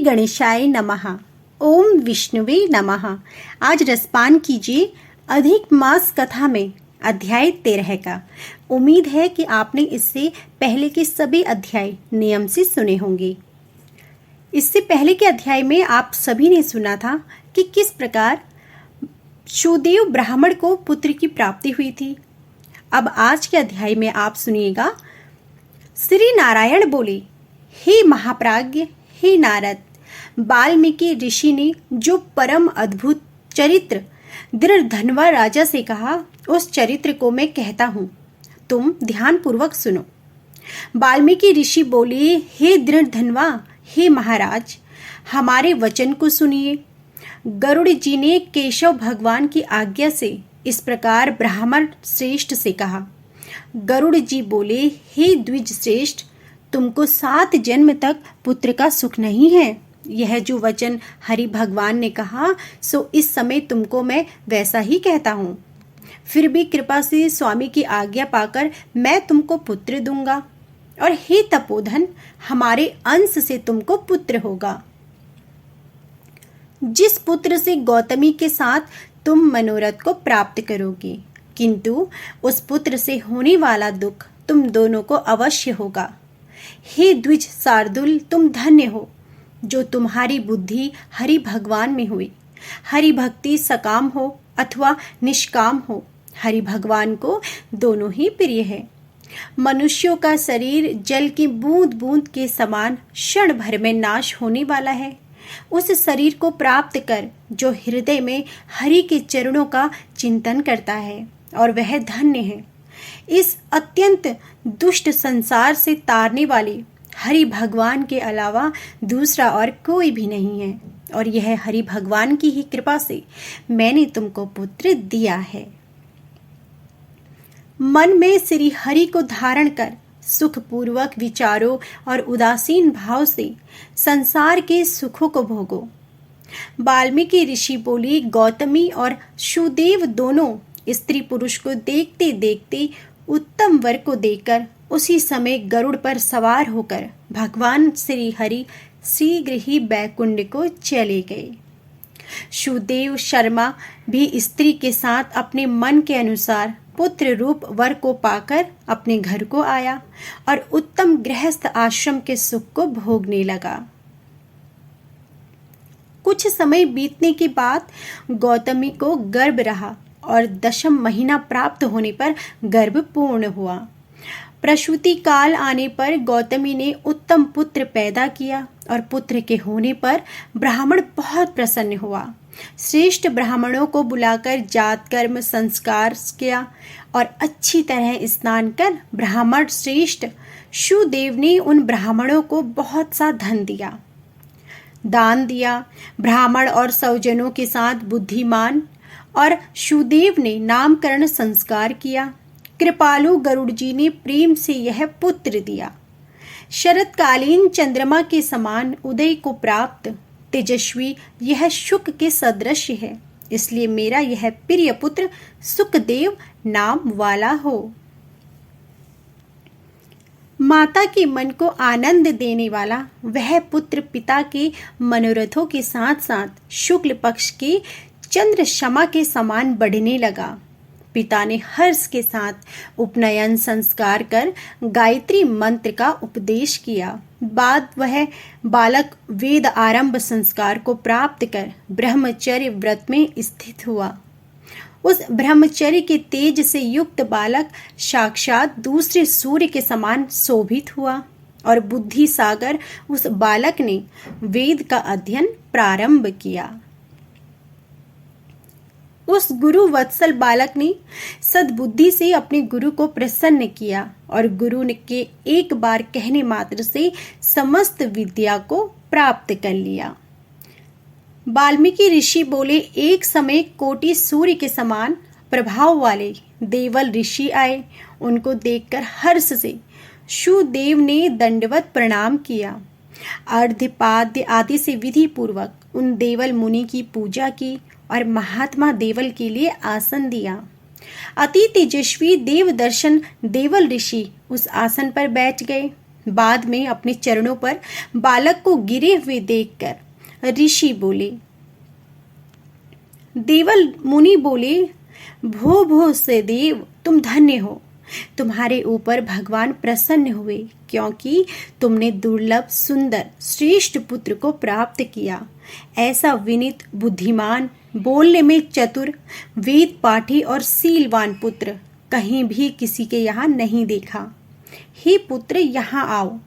गणेशाय नमः। ओम विष्णुवे नमः। आज रसपान कीजिए अधिक मास कथा में अध्याय 13 का। उम्मीद है कि आपने इससे पहले के सभी अध्याय नियम से सुने होंगे। इससे पहले के अध्याय में आप सभी ने सुना था कि किस प्रकार शूदेव ब्राह्मण को पुत्र की प्राप्ति हुई थी। अब आज के अध्याय में आप सुनिएगा। श्री नारायण बोले, हे महाप्राज्ञ, हे नारद, वाल्मीकि ऋषि ने जो परम अद्भुत चरित्र दृढ़धनवा राजा से कहा, उस चरित्र को मैं कहता हूँ, तुम ध्यान पूर्वक सुनो। वाल्मीकि ऋषि बोले, हे दृढ़धनवा, हे महाराज, हमारे वचन को सुनिए। गरुड़ जी ने केशव भगवान की आज्ञा से इस प्रकार ब्राह्मण श्रेष्ठ से कहा। गरुड़ जी बोले, हे द्विज श्रेष्ठ, तुमको 7 जन्म तक पुत्र का सुख नहीं है। यह जो वचन हरि भगवान ने कहा, सो इस समय तुमको मैं वैसा ही कहता हूँ। फिर भी कृपा से स्वामी की आज्ञा पाकर मैं तुमको पुत्र दूंगा, और हे तपोधन, हमारे अंश से तुमको पुत्र होगा। जिस पुत्र से गौतमी के साथ तुम मनोरथ को प्राप्त करोगे, किंतु उस पुत्र से होने वाला दुख तुम दोनों को अवश्य होगा। हे द्विज शार्दुल, तुम धन्य हो जो तुम्हारी बुद्धि हरि भगवान में हुई। हरि भक्ति सकाम हो अथवा निष्काम हो, हरि भगवान को दोनों ही प्रिय है। मनुष्यों का शरीर जल की बूंद बूंद के समान क्षण भर में नाश होने वाला है। उस शरीर को प्राप्त कर जो हृदय में हरि के चरणों का चिंतन करता है, और वह धन्य है। इस अत्यंत दुष्ट संसार से तारने वाले हरि भगवान के अलावा दूसरा और कोई भी नहीं है, और यह हरि भगवान की ही कृपा से मैंने तुमको पुत्र दिया है। मन में श्री हरि को धारण कर सुखपूर्वक विचारों और उदासीन भाव से संसार के सुखों को भोगो। वाल्मीकि ऋषि बोली, गौतमी और सुदेव दोनों स्त्री पुरुष को देखते देखते उत्तम वर को देकर उसी समय गरुड़ पर सवार होकर भगवान श्री हरि शीघ्र ही बैकुंठ को चले गए। सुदेव शर्मा भी स्त्री के साथ अपने मन के अनुसार पुत्र रूप वर को पाकर अपने घर को आया और उत्तम गृहस्थ आश्रम के सुख को भोगने लगा। कुछ समय बीतने के बाद गौतमी को गर्भ रहा और 10वां महीना प्राप्त होने पर गर्भ पूर्ण हुआ। प्रसूति काल आने पर गौतमी ने उत्तम पुत्र पैदा किया, और पुत्र के होने पर ब्राह्मण बहुत प्रसन्न हुआ। श्रेष्ठ ब्राह्मणों को बुलाकर जात कर्म संस्कार किया, और अच्छी तरह स्नान कर ब्राह्मण श्रेष्ठ सुदेव ने उन ब्राह्मणों को बहुत सा धन दिया, दान दिया। ब्राह्मण और सौजनों के साथ बुद्धिमान और सुदेव ने नामकरण संस्कार किया। कृपालु गरुड़ जी ने प्रेम से यह पुत्र दिया। शरतकालीन चंद्रमा के समान उदय को प्राप्त तेजस्वी यह शुक के सदृश है, इसलिए मेरा यह प्रिय पुत्र सुखदेव नाम वाला हो। माता के मन को आनंद देने वाला वह पुत्र पिता के मनोरथों के साथ साथ शुक्ल पक्ष के चंद्र शमा के समान बढ़ने लगा। पिता ने हर्ष के साथ उपनयन संस्कार कर गायत्री मंत्र का उपदेश किया। बाद वह बालक वेद आरंभ संस्कार को प्राप्त कर ब्रह्मचर्य व्रत में स्थित हुआ। उस ब्रह्मचर्य के तेज से युक्त बालक साक्षात दूसरे सूर्य के समान शोभित हुआ, और बुद्धि सागर उस बालक ने वेद का अध्ययन प्रारंभ किया। उस गुरु वत्सल बालक ने सद्बुद्धि से अपने गुरु को प्रसन्न किया, और गुरु के एक बार कहने मात्र से समस्त विद्या को प्राप्त कर लिया। वाल्मीकि ऋषि बोले, एक समय कोटि सूर्य के समान प्रभाव वाले देवल ऋषि आए। उनको देखकर हर्ष से सुदेव ने दंडवत प्रणाम किया। अर्घ्यपाद्य आदि से विधि पूर्वक उन देवल मुनि की पूजा की, और महात्मा देवल के लिए आसन दिया। अति तेजस्वी देव दर्शन देवल ऋषि उस आसन पर बैठ गए। बाद में अपने चरणों पर बालक को गिरे हुए देखकर ऋषि बोले, देवल मुनि बोले, भो भो से देव, तुम धन्य हो। तुम्हारे ऊपर भगवान प्रसन्न हुए क्योंकि तुमने दुर्लभ सुंदर श्रेष्ठ पुत्र को प्राप्त किया। ऐसा विनीत, बुद्धिमान, बोलने में चतुर, वेद पाठी और शीलवान पुत्र कहीं भी किसी के यहाँ नहीं देखा। हे पुत्र, यहाँ आओ।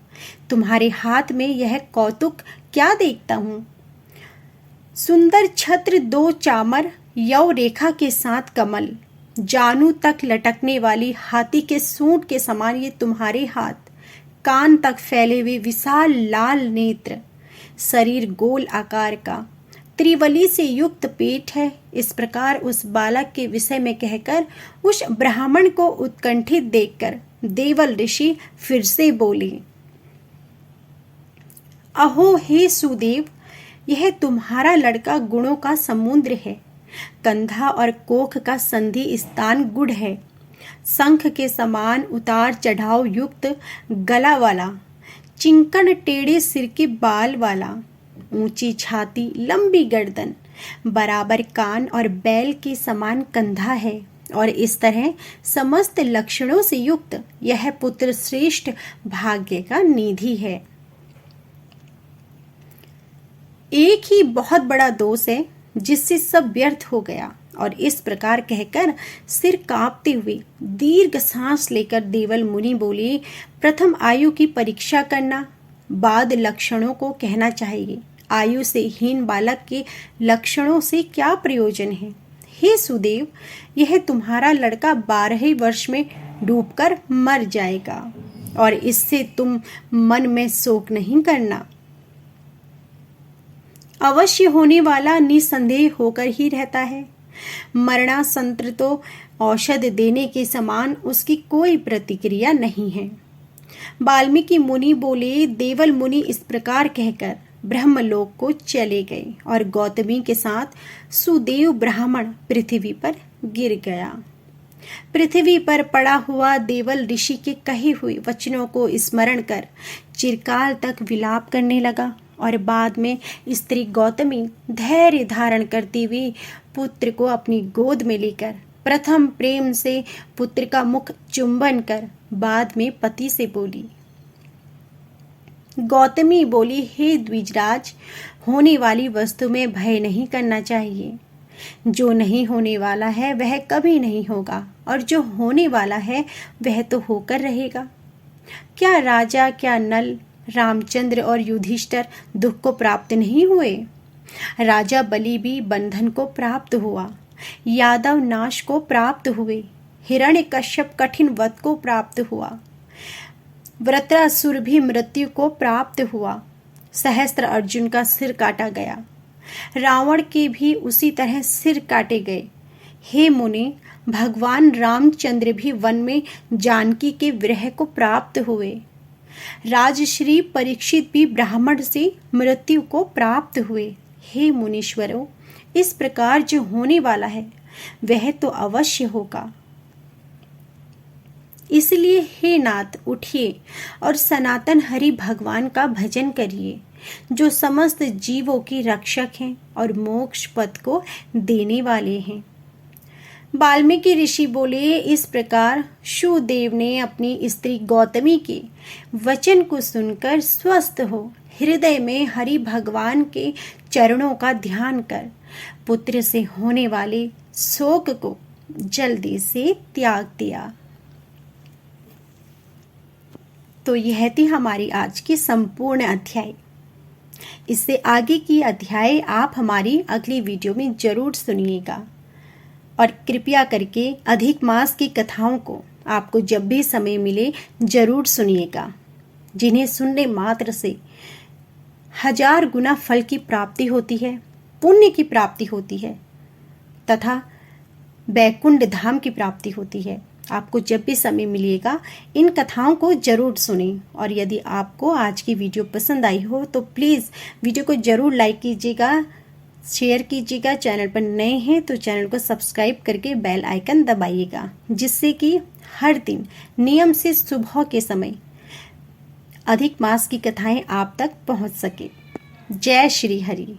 तुम्हारे हाथ में यह कौतुक क्या देखता हूँ? सुंदर छत्र, 2 चामर, यव रेखा के साथ कमल, जानू तक लटकने वाली हाथी के सूंड के समान ये तुम्हारे हाथ, कान तक फैले हुए विशाल लाल नेत्र, शरीर गोल आकार का, त्रिवली से युक्त पेट है। इस प्रकार उस बालक के विषय में कहकर उस ब्राह्मण को उत्कंठित देखकर देवल ऋषि फिर से बोले, अहो हे सुदेव, यह तुम्हारा लड़का गुणों का समुद्र है। कंधा और कोख का संधि स्थान गुड़ है। शंख के समान उतार चढ़ाव युक्त गला वाला, चिंकन टेढ़े सिर के बाल वाला, ऊंची छाती, लंबी गर्दन, बराबर कान और बैल के समान कंधा है। और इस तरह समस्त लक्षणों से युक्त यह पुत्र श्रेष्ठ भाग्य का निधि है। एक ही बहुत बड़ा दोष है जिससे सब व्यर्थ हो गया। और इस प्रकार कहकर सिर कांपते हुए दीर्घ सांस लेकर देवल मुनि बोले, प्रथम आयु की परीक्षा करना, बाद लक्षणों को कहना चाहिए। आयु से हीन बालक के लक्षणों से क्या प्रयोजन है? हे सुदेव, यह तुम्हारा लड़का 12 वर्ष में डूबकर मर जाएगा और इससे तुम मन में शोक नहीं करना। अवश्य होने वाला निसंदेह होकर ही रहता है। मरणासंत्र तो औषध देने के समान उसकी कोई प्रतिक्रिया नहीं है। वाल्मीकि मुनि बोले, देवल मुनि इस प्रकार कहकर ब्रह्मलोक को चले गए और गौतमी के साथ सुदेव ब्राह्मण पृथ्वी पर गिर गया। पृथ्वी पर पड़ा हुआ देवल ऋषि के कहे हुए वचनों को स्मरण कर चिरकाल तक विलाप करने लगा और बाद में स्त्री गौतमी धैर्य धारण करती हुई पुत्र को अपनी गोद में लेकर प्रथम प्रेम से पुत्र का मुख चुंबन कर बाद में पति से बोली। गौतमी बोली, हे द्विजराज, होने वाली वस्तु में भय नहीं करना चाहिए। जो नहीं होने वाला है वह कभी नहीं होगा और जो होने वाला है वह तो होकर रहेगा। क्या राजा, क्या नल, रामचंद्र और युधिष्ठिर दुख को प्राप्त नहीं हुए? राजा बलि भी बंधन को प्राप्त हुआ, यादव नाश को प्राप्त हुए, हिरण्यकश्यप कठिन वध को प्राप्त हुआ, वृत्रासुर भी मृत्यु को प्राप्त हुआ, सहस्त्र अर्जुन का सिर काटा गया, रावण के भी उसी तरह सिर काटे गए। हे मुनि, भगवान रामचंद्र भी वन में जानकी के विरह को प्राप्त हुए। राजश्री परीक्षित भी ब्राह्मण से मृत्यु को प्राप्त हुए। हे मुनीश्वरों, इस प्रकार जो होने वाला है वह तो अवश्य होगा। इसलिए हे नाथ, उठिए और सनातन हरि भगवान का भजन करिए, जो समस्त जीवों के रक्षक हैं और मोक्ष पद को देने वाले हैं। वाल्मीकि ऋषि बोले, इस प्रकार सुदेव ने अपनी स्त्री गौतमी के वचन को सुनकर स्वस्थ हो हृदय में हरि भगवान के चरणों का ध्यान कर पुत्र से होने वाले शोक को जल्दी से त्याग दिया। तो यह थी हमारी आज की संपूर्ण अध्याय। इससे आगे की अध्याय आप हमारी अगली वीडियो में जरूर सुनिएगा और कृपया करके अधिक मास की कथाओं को आपको जब भी समय मिले जरूर सुनिएगा, जिन्हें सुनने मात्र से 1000 गुना फल की प्राप्ति होती है, पुण्य की प्राप्ति होती है तथा बैकुंठ धाम की प्राप्ति होती है। आपको जब भी समय मिलेगा इन कथाओं को जरूर सुनें। और यदि आपको आज की वीडियो पसंद आई हो तो प्लीज़ वीडियो को जरूर लाइक कीजिएगा, शेयर कीजिएगा। चैनल पर नए हैं तो चैनल को सब्सक्राइब करके बेल आइकन दबाइएगा, जिससे कि हर दिन नियम से सुबह के समय अधिक मास की कथाएं आप तक पहुंच सके। जय श्री हरि।